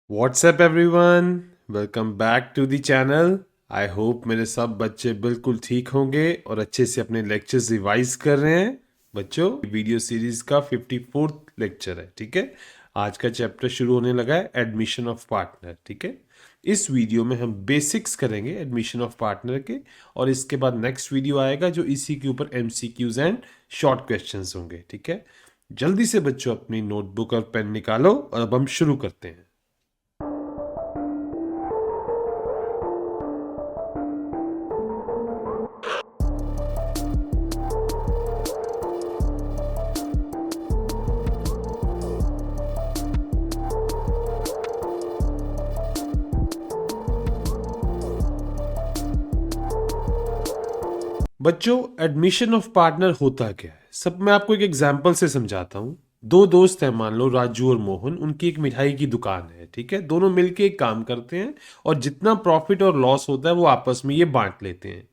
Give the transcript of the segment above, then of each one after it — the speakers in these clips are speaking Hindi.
WhatsApp everyone, welcome back to the channel. I hope मेरे सब बच्चे बिल्कुल ठीक होंगे और अच्छे से अपने लेक्चर्स रिवाइज कर रहे हैं। बच्चों, वीडियो सीरीज का 54th लेक्चर है, ठीक है। आज का चैप्टर शुरू होने लगा है, एडमिशन ऑफ पार्टनर, ठीक है। इस वीडियो में हम बेसिक्स करेंगे एडमिशन ऑफ पार्टनर के, और इसके बाद नेक्स्ट वीडियो आएगा जो इसी के ऊपर एमसीक्यूज एंड शॉर्ट क्वेश्चंस होंगे, ठीक है। जल्दी से बच्चों अपनी नोटबुक और पेन निकालो और अब हम शुरू करते हैं। बच्चों, एडमिशन ऑफ पार्टनर होता क्या है? सब मैं आपको एक एग्जांपल से समझाता हूँ। दो दोस्त हैं, मान लो राजू और मोहन। उनकी एक मिठाई की दुकान है, ठीक है। दोनों मिलके एक काम करते हैं और जितना प्रॉफिट और लॉस होता है वो आपस में ये बांट लेते हैं।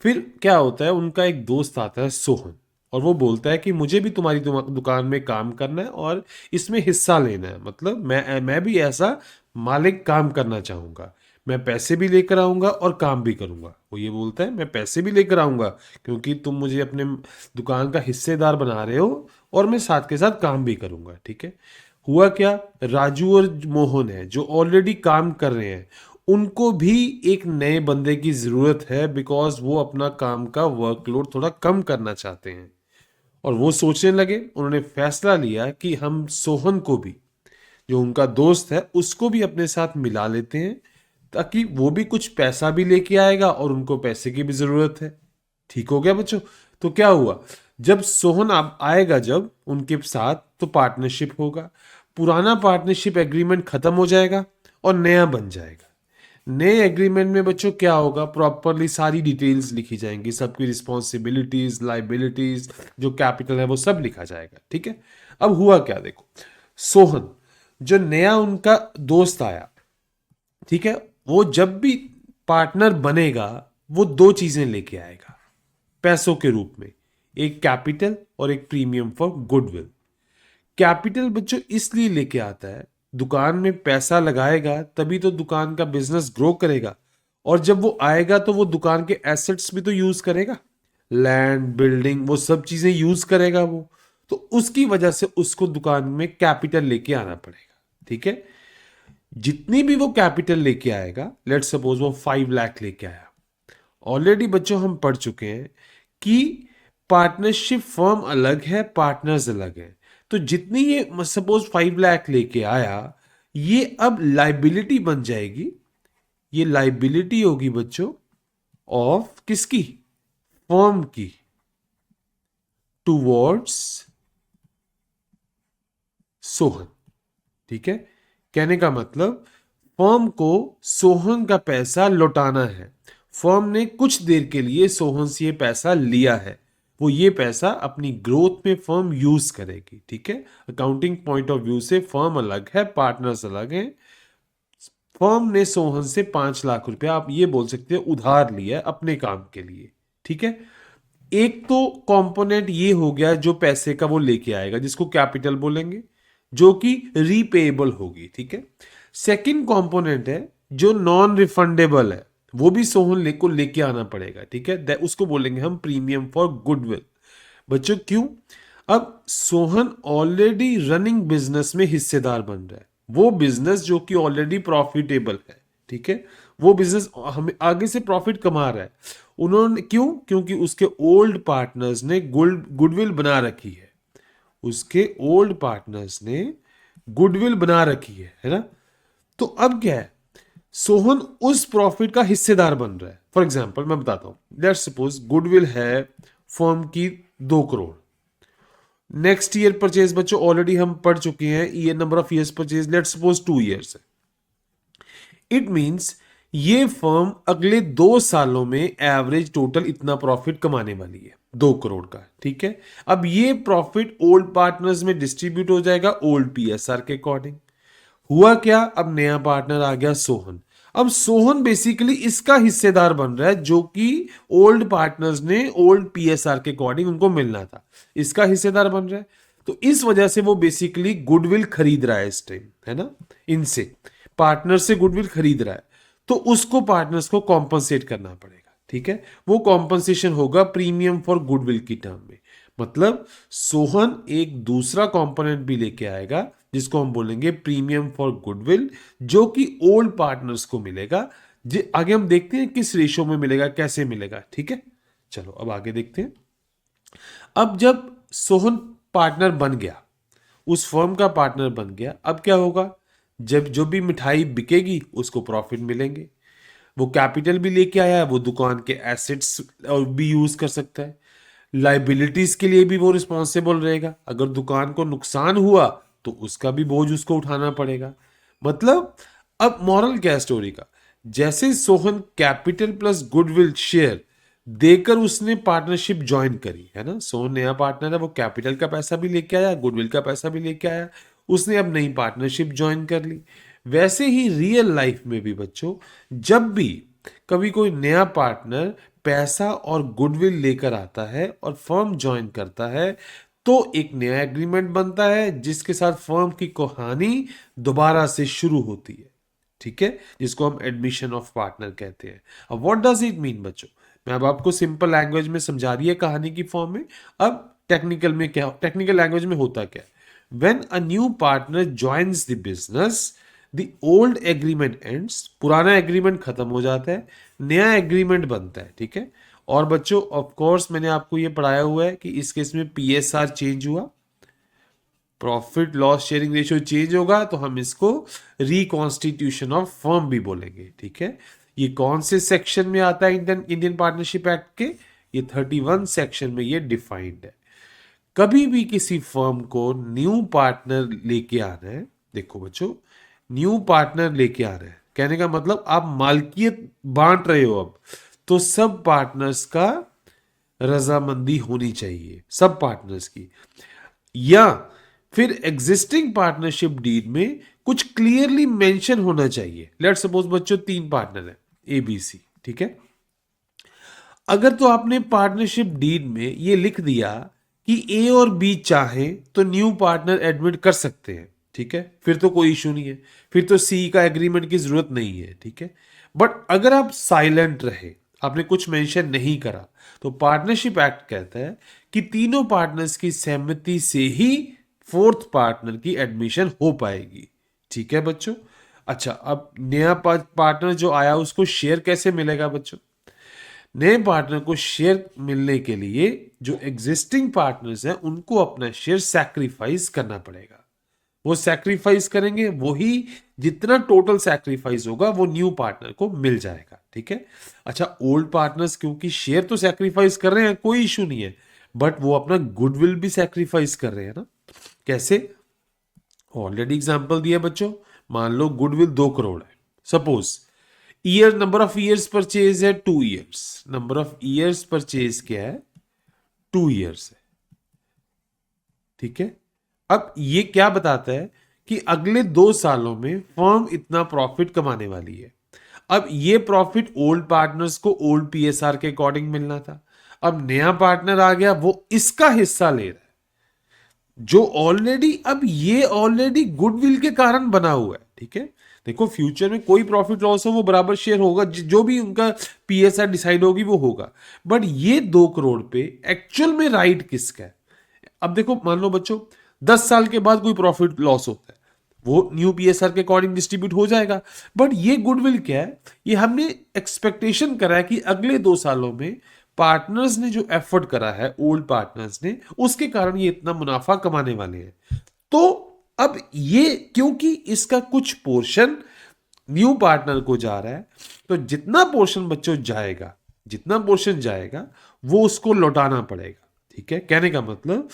फिर क्या होता है, उनका एक दोस्त आता है सोहन, और वो बोलता है कि मुझे भी तुम्हारी दुकान में काम करना है और इसमें हिस्सा लेना है। मतलब मैं भी ऐसा मालिक काम करना चाहूंगा। मैं पैसे भी लेकर आऊंगा और काम भी करूंगा। वो ये बोलता है मैं पैसे भी लेकर आऊंगा क्योंकि तुम मुझे अपने दुकान का हिस्सेदार बना रहे हो, और मैं साथ के साथ काम भी करूंगा, ठीक है। हुआ क्या, राजू और मोहन है जो ऑलरेडी काम कर रहे हैं, उनको भी एक नए बंदे की जरूरत है, बिकॉज वो अपना काम का वर्कलोड थोड़ा कम करना चाहते हैं। और वो सोचने लगे, उन्होंने फैसला लिया कि हम सोहन को भी, जो उनका दोस्त है, उसको भी अपने साथ मिला लेते हैं, ताकि वो भी कुछ पैसा भी लेके आएगा और उनको पैसे की भी जरूरत है। ठीक हो गया बच्चों। तो क्या हुआ, जब सोहन आप आएगा जब उनके साथ, तो पार्टनरशिप होगा। पुराना पार्टनरशिप एग्रीमेंट खत्म हो जाएगा और नया बन जाएगा। नए एग्रीमेंट में बच्चों क्या होगा, प्रॉपरली सारी डिटेल्स लिखी जाएंगी, सबकी रिस्पॉन्सिबिलिटीज, लाइबिलिटीज, जो कैपिटल है वो सब लिखा जाएगा, ठीक है। अब हुआ क्या, देखो, सोहन जो नया उनका दोस्त आया, ठीक है, वो जब भी पार्टनर बनेगा वो दो चीजें लेके आएगा पैसों के रूप में, एक कैपिटल और एक प्रीमियम फॉर गुडविल। कैपिटल बच्चों इसलिए लेके आता है, दुकान में पैसा लगाएगा तभी तो दुकान का बिजनेस ग्रो करेगा, और जब वो आएगा तो वो दुकान के एसेट्स भी तो यूज करेगा, लैंड, बिल्डिंग, वो सब चीजें यूज करेगा वो। तो उसकी वजह से उसको दुकान में कैपिटल लेके आना पड़ेगा, ठीक है। जितनी भी वो कैपिटल लेके आएगा, लेट सपोज वो 5 लाख लेके आया। ऑलरेडी बच्चों हम पढ़ चुके हैं कि पार्टनरशिप फर्म अलग है, पार्टनर्स अलग है। तो जितनी ये सपोज 5 लाख लेके आया, ये अब लाइबिलिटी बन जाएगी। ये लाइबिलिटी होगी बच्चों ऑफ किसकी, फर्म की, टूवर्ड्स सोहन, ठीक है। कहने का मतलब, फर्म को सोहन का पैसा लौटाना है। फर्म ने कुछ देर के लिए सोहन से ये पैसा लिया है, वो ये पैसा अपनी ग्रोथ में फर्म यूज करेगी, ठीक है। अकाउंटिंग पॉइंट ऑफ व्यू से फर्म अलग है, पार्टनर्स अलग हैं। फर्म ने सोहन से 5 लाख रुपया, आप ये बोल सकते हैं, उधार लिया अपने काम के लिए, ठीक है। एक तो कंपोनेंट ये हो गया जो पैसे का वो लेके आएगा, जिसको कैपिटल बोलेंगे, जो कि रीपेएबल होगी, ठीक है। सेकंड कंपोनेंट है जो नॉन रिफंडेबल है, वो भी सोहन को लेके आना पड़ेगा, ठीक है। उसको बोलेंगे हम प्रीमियम फॉर गुडविल। बच्चों क्यों, अब सोहन ऑलरेडी रनिंग बिजनेस में हिस्सेदार बन रहा है, वो बिजनेस जो कि ऑलरेडी प्रॉफिटेबल है, ठीक है। वो बिजनेस हमें आगे से प्रॉफिट कमा रहा है। उन्होंने क्यों, क्योंकि उसके ओल्ड पार्टनर्स ने गुडविल बना रखी है। उसके ओल्ड पार्टनर्स ने गुडविल बना रखी है ना। तो अब क्या है, सोहन उस प्रॉफिट का हिस्सेदार बन रहा है। फॉर एग्जाम्पल मैं बताता हूं, लेट्स सपोज गुडविल है फर्म की 2 करोड़। नेक्स्ट ईयर परचेज बच्चों ऑलरेडी हम पढ़ चुके हैं, year number of years purchase let's suppose 2 years है। इट मींस ये फर्म अगले 2 सालों में एवरेज टोटल इतना प्रॉफिट कमाने वाली है, 2 करोड़ का, ठीक है। अब ये प्रॉफिट ओल्ड पार्टनर्स में डिस्ट्रीब्यूट हो जाएगा ओल्ड पीएसआर के अकॉर्डिंग। हुआ क्या, अब नया पार्टनर आ गया सोहन। अब सोहन बेसिकली इसका हिस्सेदार बन रहा है, जो कि ओल्ड पार्टनर्स ने ओल्ड पीएसआर के अकॉर्डिंग उनको मिलना था, इसका हिस्सेदार बन रहा है। तो इस वजह से वो बेसिकली गुडविल खरीद रहा है इस टाइम, है ना, इनसे। पार्टनर से गुडविल खरीद रहा है, तो उसको पार्टनर्स को कॉम्पनसेट करना पड़ेगा, ठीक है। वो कॉम्पनसेशन होगा प्रीमियम फॉर गुडविल की टर्म में। मतलब सोहन एक दूसरा कंपोनेंट भी लेके आएगा जिसको हम बोलेंगे प्रीमियम फॉर गुडविल, जो कि ओल्ड पार्टनर्स को मिलेगा। आगे हम देखते हैं किस रेशो में मिलेगा, कैसे मिलेगा, ठीक है। चलो अब आगे देखते हैं। अब जब सोहन पार्टनर बन गया, उस फर्म का पार्टनर बन गया, अब क्या होगा, जब जो भी मिठाई बिकेगी उसको प्रॉफिट मिलेंगे। वो कैपिटल भी लेके आया है, वो दुकान के एसेट्स और भी यूज कर सकता है। लाइबिलिटीज के लिए भी वो रिस्पॉन्सिबल रहेगा, अगर दुकान को नुकसान हुआ तो उसका भी बोझ उसको उठाना पड़ेगा। मतलब अब मॉरल क्या है स्टोरी का, जैसे Sohan capital plus goodwill share देकर उसने पार्टनरशिप ज्वाइन करी है ना, सोहन नया पार्टनर है, वो कैपिटल का पैसा भी लेके आया, गुडविल का पैसा भी लेके आया, उसने अब नई पार्टनरशिप ज्वाइन कर ली। वैसे ही रियल लाइफ में भी बच्चों, जब भी कभी कोई नया पार्टनर पैसा और गुडविल लेकर आता है और फर्म ज्वाइन करता है, तो एक नया एग्रीमेंट बनता है जिसके साथ फर्म की कहानी दोबारा से शुरू होती है, ठीक है, जिसको हम एडमिशन ऑफ पार्टनर कहते हैं। अब व्हाट डज इट मीन बच्चों, मैं अब आपको सिंपल लैंग्वेज में समझा रही है कहानी की फॉर्म में। अब टेक्निकल लैंग्वेज में होता क्या है, when a new partner joins the business, the old agreement ends, पुराना एग्रीमेंट खत्म हो जाता है, नया एग्रीमेंट बनता है, ठीक है। और बच्चों ऑफ कोर्स मैंने आपको ये पढ़ाया हुआ है कि इस केस में पीएसआर चेंज हुआ, profit loss sharing ratio change होगा, तो हम इसको रिकॉन्स्टिट्यूशन ऑफ फर्म भी बोलेंगे, ठीक है। ये कौन से सेक्शन में आता है इंडियन पार्टनरशिप एक्ट के, ये 31 सेक्शन में ये डिफाइंड है। कभी भी किसी फर्म को न्यू पार्टनर लेके आना है, देखो बच्चों, न्यू पार्टनर लेके आ रहे हैं, कहने का मतलब आप मालकियत बांट रहे हो अब, तो सब पार्टनर्स का रजामंदी होनी चाहिए, सब पार्टनर्स की। या फिर एग्जिस्टिंग पार्टनरशिप डीड में कुछ क्लियरली मेंशन होना चाहिए। लेट सपोज बच्चों 3 पार्टनर है ABC, ठीक है। अगर तो आपने पार्टनरशिप डीड में ये लिख दिया कि A और B चाहें तो न्यू पार्टनर एडमिट कर सकते हैं, ठीक है, फिर तो कोई इशू नहीं है, फिर तो C का एग्रीमेंट की जरूरत नहीं है, ठीक है। बट अगर आप साइलेंट रहे, आपने कुछ मेंशन नहीं करा, तो पार्टनरशिप एक्ट कहता है कि तीनों पार्टनर्स की सहमति से ही फोर्थ पार्टनर की एडमिशन हो पाएगी, ठीक है बच्चों। अच्छा, अब नया पार्टनर जो आया उसको शेयर कैसे मिलेगा बच्चों, नए पार्टनर को शेयर मिलने के लिए जो एग्जिस्टिंग पार्टनर्स हैं उनको अपना शेयर सैक्रिफाइस करना पड़ेगा। वो सैक्रिफाइस करेंगे, वही जितना टोटल सैक्रिफाइस होगा वो न्यू पार्टनर को मिल जाएगा, ठीक है। अच्छा, ओल्ड पार्टनर्स क्योंकि शेयर तो सैक्रिफाइस कर रहे हैं, कोई इशू नहीं है, बट वो अपना गुडविल भी सैक्रिफाइस कर रहे हैं ना। कैसे, ऑलरेडी एग्जांपल दिया बच्चों, मान लो गुडविल 2 करोड़ है, suppose number of years purchase है 2 years, number of years purchase क्या है, 2 ईयर्स है, ठीक है। अब ये क्या बताता है कि अगले 2 सालों में फर्म इतना प्रॉफिट कमाने वाली है। अब ये प्रॉफिट ओल्ड पार्टनर्स को ओल्ड पीएसआर के अकॉर्डिंग मिलना था, अब नया पार्टनर आ गया, वो इसका हिस्सा ले रहा है, जो ऑलरेडी, अब ये ऑलरेडी गुडविल के कारण बना हुआ है, ठीक है। देखो फ्यूचर में कोई प्रॉफिट लॉस हो वो बराबर शेयर होगा, जो भी उनका पीएसआर डिसाइड होगी वो होगा, बट ये 2 करोड़ पे एक्चुअल में राइट किसका है। अब देखो मान लो बच्चों 10 साल के बाद कोई प्रॉफिट लॉस होता है, वो न्यू पीएसआर के अकॉर्डिंग डिस्ट्रीब्यूट हो जाएगा, बट ये गुडविल क्या है, ये हमने एक्सपेक्टेशन करा है कि अगले 2 सालों में पार्टनर्स ने जो एफर्ट करा है, ओल्ड पार्टनर्स ने, उसके कारण ये इतना मुनाफा कमाने वाले हैं। तो अब ये क्योंकि इसका कुछ पोर्शन न्यू पार्टनर को जा रहा है, तो जितना पोर्शन बच्चों जाएगा, जितना पोर्शन जाएगा वो उसको लौटाना पड़ेगा, ठीक है। कहने का मतलब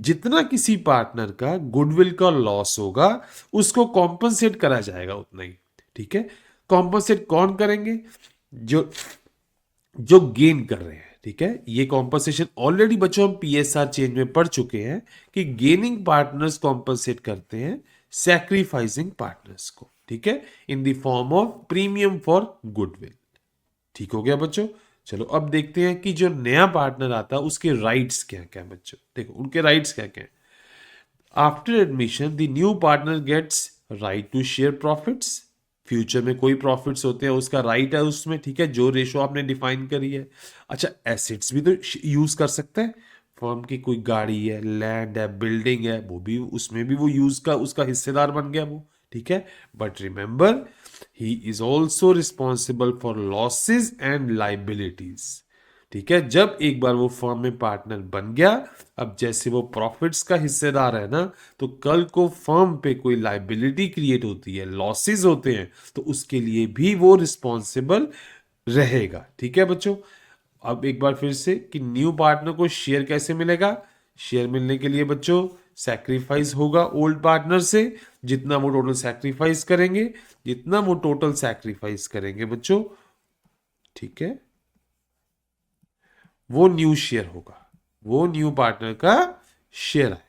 जितना किसी पार्टनर का गुडविल का लॉस होगा उसको कॉम्पनसेट करा जाएगा उतना ही, ठीक है। कॉम्पनसेट कौन करेंगे, जो जो गेन कर रहे हैं, ठीक है। ये कॉम्पनसेशन ऑलरेडी बच्चों हम पीएसआर चेंज में पढ़ चुके हैं कि गेनिंग पार्टनर्स कॉम्पनसेट करते हैं सैक्रिफाइसिंग पार्टनर्स को, ठीक है, in the form of premium for goodwill. ठीक हो गया बच्चों। चलो अब देखते हैं कि जो नया पार्टनर आता है उसके राइट्स क्या क्या बच्चों, देखो उनके राइट्स क्या क्या है। After admission the new partner gets right to share profits, future में कोई प्रॉफिट्स होते हैं उसका राइट है उसमें, ठीक है, जो रेशो आपने डिफाइन करी है। अच्छा, एसेट्स भी तो यूज कर सकते हैं, फर्म की कोई गाड़ी है, लैंड है, बिल्डिंग है, वो भी उसमें भी वो यूज का उसका हिस्सेदार बन गया वो, ठीक है। But remember, he is also responsible for losses and liabilities, ठीक है। जब एक बार वो फर्म में पार्टनर बन गया, अब जैसे वो प्रॉफिट्स का हिस्सेदार है ना, तो कल को फर्म पे कोई लाइबिलिटी क्रिएट होती है, लॉसेस होते हैं, तो उसके लिए भी वो रिस्पॉन्सिबल रहेगा, ठीक है बच्चों। अब एक बार फिर से कि न्यू पार्टनर को शेयर कैसे मिलेगा। शेयर मिलने के लिए बच्चों सैक्रिफाइस होगा ओल्ड पार्टनर से, जितना वो टोटल सैक्रिफाइस करेंगे, जितना वो टोटल सैक्रिफाइस करेंगे बच्चों, ठीक है, वो न्यू शेयर होगा, वो न्यू पार्टनर का शेयर आएगा,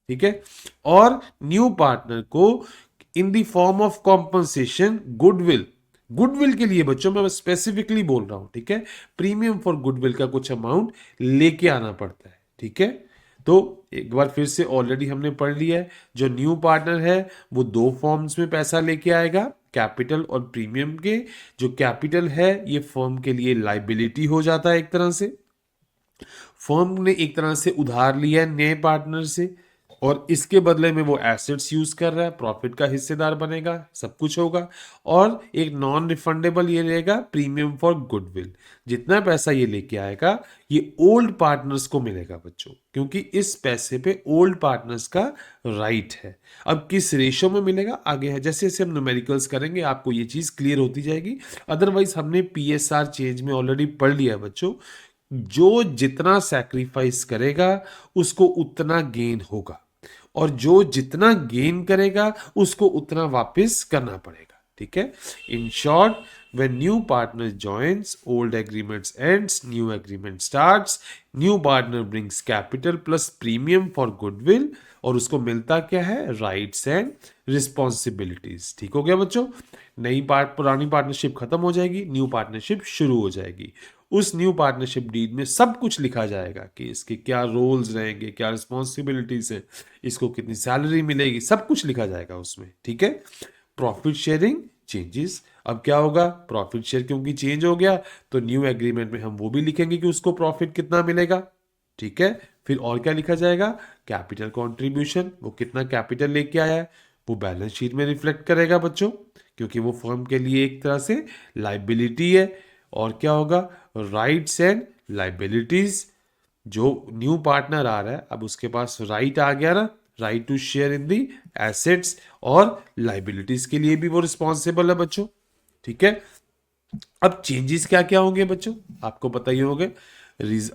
ठीक है। और न्यू पार्टनर को in the form of compensation goodwill, goodwill के लिए बच्चों मैं स्पेसिफिकली बोल रहा हूं, ठीक है, प्रीमियम फॉर गुडविल का कुछ अमाउंट लेके आना पड़ता है, ठीक है। तो एक बार फिर से ऑलरेडी हमने पढ़ लिया है, जो न्यू पार्टनर है वो दो फॉर्म्स में पैसा लेके आएगा, कैपिटल और प्रीमियम के। जो कैपिटल है ये फर्म के लिए लाइबिलिटी हो जाता है एक तरह से, फर्म ने एक तरह से उधार लिया है नए पार्टनर से, और इसके बदले में वो एसेट्स यूज कर रहा है, प्रॉफिट का हिस्सेदार बनेगा, सब कुछ होगा। और एक नॉन रिफंडेबल ये रहेगा प्रीमियम फॉर गुडविल, जितना पैसा ये लेके आएगा ये ओल्ड पार्टनर्स को मिलेगा बच्चों, क्योंकि इस पैसे पे ओल्ड पार्टनर्स का राइट है। अब किस रेशो में मिलेगा आगे है, जैसे जैसे हम न्यूमेरिकल्स करेंगे आपको ये चीज क्लियर होती जाएगी। अदरवाइज हमने पीएसआर चेंज में ऑलरेडी पढ़ लिया बच्चों, जो जितना सैक्रिफाइस करेगा उसको उतना गेन होगा, और जो जितना गेन करेगा उसको उतना वापस करना पड़ेगा, ठीक है। In short, when new partner joins, old agreements ends, new agreement starts, new partner brings capital plus premium for goodwill, और उसको मिलता क्या है, राइट्स एंड रिस्पॉन्सिबिलिटीज, ठीक हो गया बच्चों। पुरानी पार्टनरशिप खत्म हो जाएगी, न्यू पार्टनरशिप शुरू हो जाएगी। उस न्यू पार्टनरशिप डीड में सब कुछ लिखा जाएगा कि इसके क्या रोल्स रहेंगे, क्या रिस्पॉन्सिबिलिटीज है, इसको कितनी सैलरी मिलेगी, सब कुछ लिखा जाएगा उसमें, ठीक है। प्रॉफिट शेयरिंग चेंजेस, अब क्या होगा, प्रॉफिट शेयर क्योंकि चेंज हो गया तो न्यू एग्रीमेंट में हम वो भी लिखेंगे कि उसको प्रॉफिट कितना मिलेगा, ठीक है। फिर और क्या लिखा जाएगा, कैपिटल कंट्रीब्यूशन, वो कितना कैपिटल लेके आया है वो बैलेंस शीट में रिफ्लेक्ट करेगा बच्चों, क्योंकि वो फर्म के लिए एक तरह से लाइबिलिटी है। और क्या होगा, राइट्स एंड लाइबिलिटीज, जो न्यू पार्टनर आ रहा है अब उसके पास राइट आ गया ना, right to share in the assets, और लाइबिलिटीज के लिए भी वो रिस्पॉन्सिबल है बच्चों, ठीक है। अब चेंजेस क्या क्या होंगे बच्चों, आपको पता ही होंगे,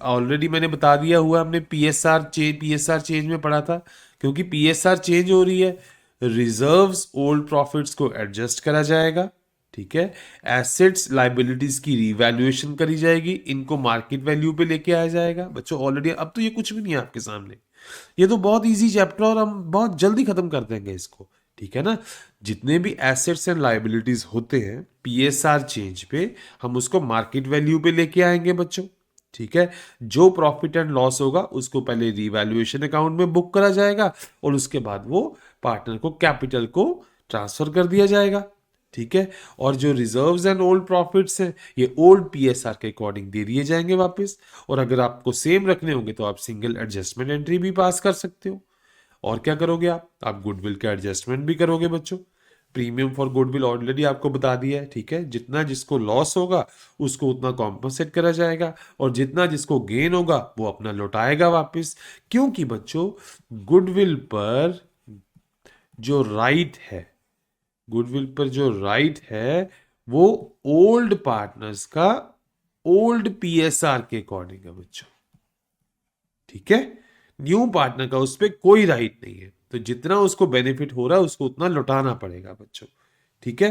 ऑलरेडी मैंने बता दिया हुआ, हमने पीएसआर चेंज में पढ़ा था। क्योंकि पीएसआर चेंज हो रही है, रिजर्व्स ओल्ड प्रॉफिट्स को एडजस्ट करा जाएगा, ठीक है। एसेट्स लाइबिलिटीज की रिवैल्यूएशन करी जाएगी, इनको मार्केट वैल्यू पे लेके आया जाएगा बच्चों। ऑलरेडी अब तो ये कुछ भी नहीं है आपके सामने, ये तो बहुत इजी चैप्टर और हम बहुत जल्दी खत्म कर देंगे इसको, ठीक है ना। जितने भी एसेट्स एंड लाइबिलिटीज होते हैं पीएसआर चेंज पे हम उसको मार्केट वैल्यू पे लेके आएंगे बच्चों, ठीक है। जो प्रॉफिट एंड लॉस होगा उसको पहले रिवैल्यूएशन अकाउंट में बुक करा जाएगा, और उसके बाद वो पार्टनर को कैपिटल को ट्रांसफर कर दिया जाएगा, ठीक है। और जो रिजर्व्स एंड ओल्ड प्रॉफिट्स हैं ये ओल्ड पीएसआर के अकॉर्डिंग दे दिए जाएंगे वापस। और अगर आपको सेम रखने होंगे तो आप सिंगल एडजस्टमेंट एंट्री भी पास कर सकते हो। और क्या करोगे आप गुडविल का एडजस्टमेंट भी करोगे बच्चों। प्रीमियम फॉर गुडविल ऑलरेडी आपको बता दिया है, ठीक है। जितना जिसको लॉस होगा उसको उतना कॉम्पनसेट करा जाएगा, और जितना जिसको गेन होगा वो अपना लौटाएगा वापस। क्योंकि बच्चों गुडविल पर जो राइट है, गुडविल पर जो राइट है वो ओल्ड पार्टनर्स का ओल्ड पीएसआर के अकॉर्डिंग है बच्चों, ठीक है। न्यू पार्टनर का उस पर कोई राइट नहीं है, तो जितना उसको बेनिफिट हो रहा है उसको उतना लौटाना पड़ेगा बच्चों, ठीक है।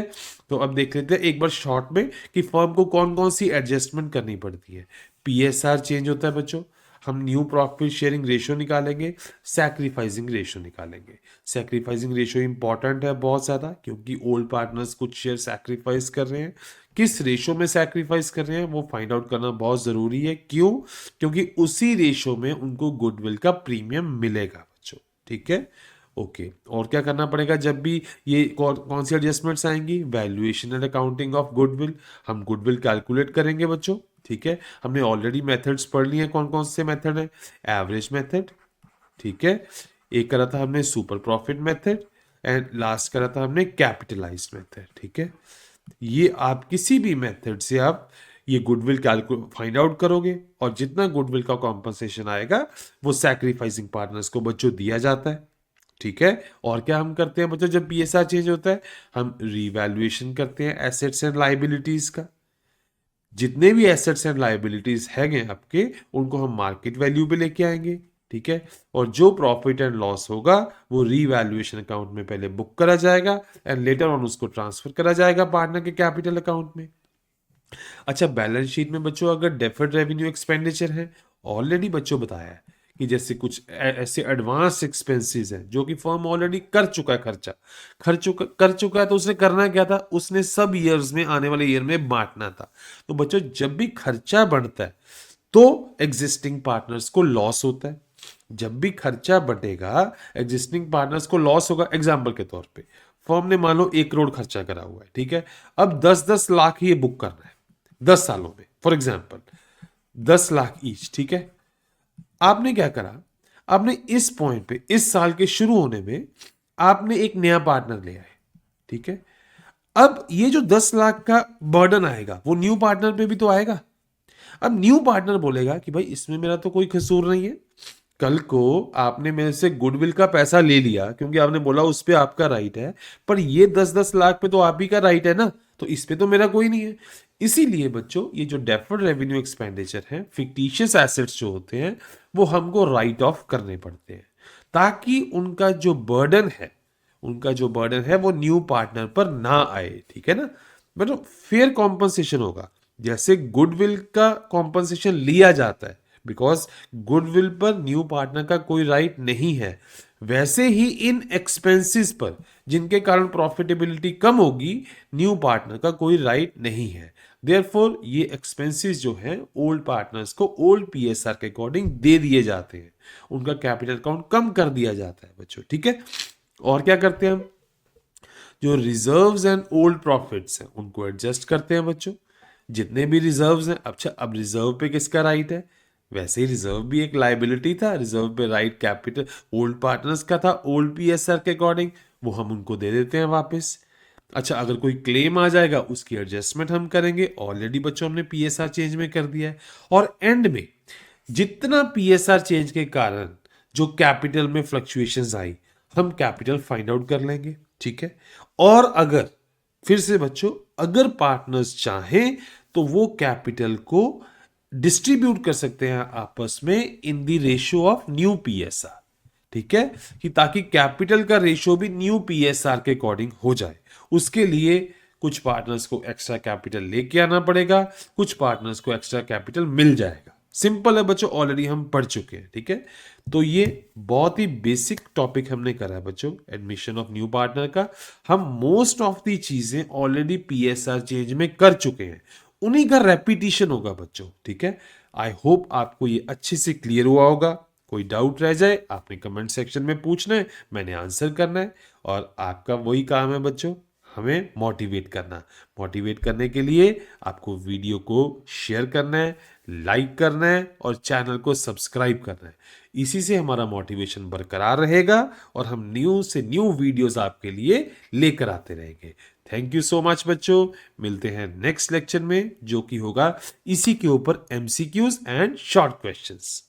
तो अब देख लेते हैं एक बार शॉर्ट में कि फर्म को कौन कौन सी एडजस्टमेंट करनी पड़ती है। पीएसआर चेंज होता है बच्चों, हम न्यू प्रॉफिट शेयरिंग रेशो निकालेंगे, सैक्रिफाइसिंग रेशो निकालेंगे। सैक्रिफाइसिंग रेशो इंपॉर्टेंट है बहुत ज़्यादा, क्योंकि ओल्ड पार्टनर्स कुछ शेयर सैक्रिफाइस कर रहे हैं। किस रेशो में सैक्रिफाइस कर रहे हैं वो फाइंड आउट करना बहुत ज़रूरी है। क्यों, क्योंकि उसी रेशो में उनको गुडविल का प्रीमियम मिलेगा बच्चों, ठीक है। ओके, और क्या करना पड़ेगा जब भी ये कौन सी एडजस्टमेंट्स आएंगी? Valuation and accounting of goodwill, हम गुडविल कैलकुलेट करेंगे बच्चों, ठीक है। हमने ऑलरेडी मेथड्स पढ़ लिए हैं, कौन कौन से मेथड है? एवरेज मेथड, ठीक है, एक करा था हमने super profit method, and last करा था हमने कैपिटलाइज्ड मेथड, ठीक है। ये आप किसी भी मेथड से आप ये गुडविल कैलकुलेट फाइंड आउट करोगे, और जितना गुडविल का कॉम्पनसेशन आएगा वो सैक्रिफाइसिंग पार्टनर्स को बच्चों दिया जाता है, ठीक है। और क्या हम करते हैं बच्चों जब पीएसआर चेंज होता है? हम रीवैल्यूएशन करते हैं एसेट्स एंड लाइबिलिटीज का। जितने भी एसेट्स एंड लाइबिलिटीज हैंगे आपके, उनको हम मार्केट वैल्यू पे लेके आएंगे, ठीक है। और जो प्रॉफिट एंड लॉस होगा वो रीवैल्यूएशन अकाउंट में पहले बुक करा जाएगा, एंड लेटर ऑन उसको ट्रांसफर करा जाएगा पार्टनर के कैपिटल अकाउंट में। अच्छा, बैलेंस शीट में बच्चों अगर डेफर्ड रेवेन्यू एक्सपेंडिचर है, ऑलरेडी बच्चों बताया है कि जैसे कुछ ऐसे एडवांस एक्सपेंसेस हैं जो कि फर्म ऑलरेडी कर चुका है, कर चुका है, तो उसने करना क्या था? उसने सब ईयर्स में, आने वाले ईयर में बांटना था। तो बच्चों जब भी खर्चा बढ़ता है तो एग्जिस्टिंग पार्टनर्स को लॉस होता है। जब भी खर्चा बढ़ेगा एग्जिस्टिंग पार्टनर्स को लॉस होगा। एग्जाम्पल के तौर पे फर्म ने मान लो 1 करोड़ खर्चा करा हुआ है, ठीक है। अब 10-10 लाख ये बुक करना है 10 सालों में, फॉर एग्जाम्पल 10 लाख ईच, ठीक है। आपने क्या करा? आपने इस पॉइंट पे, इस साल के शुरू होने में आपने एक नया पार्टनर ले आए, ठीक है। अब ये जो 10 लाख का बर्डन आएगा वो न्यू पार्टनर पे भी तो आएगा। अब न्यू पार्टनर बोलेगा कि भाई इसमें मेरा तो कोई कसूर नहीं है। कल को आपने मेरे से गुडविल का पैसा ले लिया क्योंकि आपने बोला उस पे आपका राइट है, पर ये 10-10 लाख पे तो आप ही का राइट है ना, तो इस पे तो मेरा कोई नहीं है। इसीलिए बच्चों ये जो डेफर्ड रेवेन्यू एक्सपेंडिचर है, फिक्टिशियस एसेट्स जो होते हैं, वो हमको राइट ऑफ करने पड़ते हैं, ताकि उनका जो बर्डन है वो न्यू पार्टनर पर ना आए, ठीक है ना। मतलब फेयर कॉम्पनसेशन होगा। जैसे गुडविल का कॉम्पनसेशन लिया जाता है बिकॉज गुडविल पर न्यू पार्टनर का कोई राइट नहीं है, वैसे ही इन एक्सपेंसेस पर जिनके कारण प्रॉफिटेबिलिटी कम होगी, न्यू पार्टनर का कोई राइट नहीं है। देयरफॉर ये एक्सपेंसेस जो हैं ओल्ड पार्टनर्स को ओल्ड पीएसआर के अकॉर्डिंग दे दिए जाते हैं, उनका कैपिटल अकाउंट कम कर दिया जाता है बच्चों, ठीक है। और क्या करते हैं हम? जो रिजर्व्स एंड ओल्ड प्रॉफिट्स हैं उनको एडजस्ट करते हैं बच्चों। जितने भी रिजर्व्स हैं, अच्छा अब रिजर्व पे किसका राइट है? वैसे ही रिजर्व भी एक लाइबिलिटी था, रिजर्व पे राइट कैपिटल ओल्ड पार्टनर्स का था ओल्ड पीएसआर के अकॉर्डिंग, वो हम उनको दे देते हैं वापस। अच्छा, अगर कोई क्लेम आ जाएगा उसकी एडजस्टमेंट हम करेंगे, ऑलरेडी बच्चों हमने पीएसआर चेंज में कर दिया है। और एंड में जितना पीएसआर चेंज के कारण जो कैपिटल में फ्लक्चुएशंस आई, हम कैपिटल फाइंड आउट कर लेंगे, ठीक है। और अगर फिर से बच्चों अगर पार्टनर्स चाहें तो वो कैपिटल को डिस्ट्रीब्यूट कर सकते हैं आपस में in the ratio of new PSR, ठीक है, कि ताकि कैपिटल का रेशियो भी न्यू पीएसआर के अकॉर्डिंग हो जाए। उसके लिए कुछ पार्टनर्स को एक्स्ट्रा कैपिटल लेके आना पड़ेगा, कुछ पार्टनर्स को एक्स्ट्रा कैपिटल मिल जाएगा। सिंपल है बच्चों, ऑलरेडी हम पढ़ चुके हैं, ठीक है। तो ये बहुत ही बेसिक टॉपिक हमने करा है बच्चों एडमिशन ऑफ न्यू पार्टनर का। हम मोस्ट ऑफ दी चीजें ऑलरेडी पीएसआर चेंज में कर चुके हैं, उन्हीं का रेपिटेशन होगा बच्चों, ठीक है। आई होप आपको ये अच्छे से क्लियर हुआ होगा। कोई डाउट रह जाए आपने कमेंट सेक्शन में पूछना है, मैंने आंसर करना है। और आपका वही काम है बच्चों, हमें मोटिवेट करना। मोटिवेट करने के लिए आपको वीडियो को शेयर करना है, लाइक करना है और चैनल को सब्सक्राइब करना है। इसी से हमारा मोटिवेशन बरकरार रहेगा और हम न्यू से न्यू वीडियोस आपके लिए लेकर आते रहेंगे। थैंक यू सो मच बच्चों, मिलते हैं नेक्स्ट लेक्चर में जो कि होगा इसी के ऊपर एमसीक्यूज एंड शॉर्ट क्वेश्चंस।